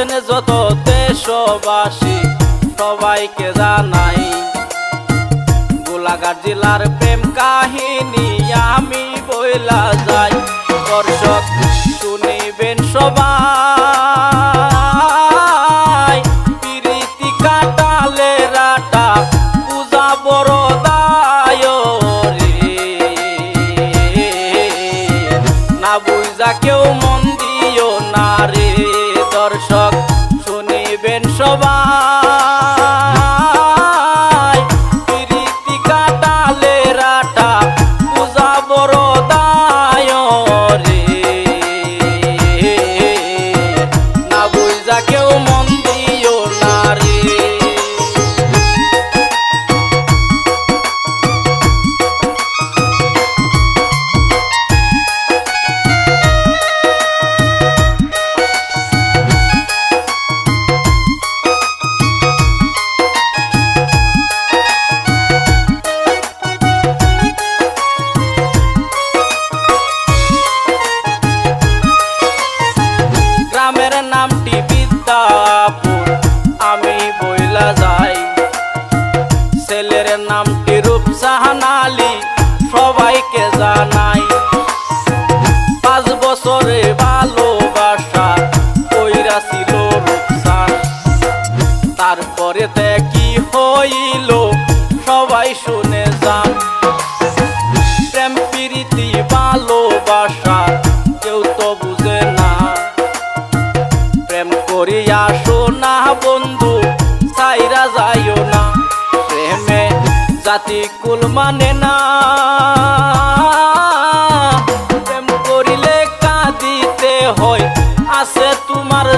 আছেন যত দেশবাসী সবাইকে জানাই গোলাঘাট জেলার প্রেম কাহিনী আমি বইলা যাই। দর্শক শুনিবেন সবাই প্রীতি কাটালে রাটা পূজা বড় দায় রে, না বুঝা কেউ মন দিও না রে। দর্শক শুনিবেন সবাই প্রীতি কাটালে রাটা পূজা বড় দায় রে, না বুঝা কেউ মন দিও না রে। গ্রামের নামটি বিদ্যাপুর আমি বইলা যাই, ছেলের নামটি রূপসাহান আলী সবাইকে জানাই। 5 বছরে ভালোবাসা কইরা ছিল রূপসান, তারপরে কি হইল সবাই শুনে যান। প্রেম প্রীতি ভালোবাসা কেউ তো বুঝে না, প্রেম করিয়া শোনা বন্ধু ছাইরা যাইও না। প্রেমে জাতি কুল মানে না, প্রেম করিলে কাঁদিতে হয় আছে তোমার।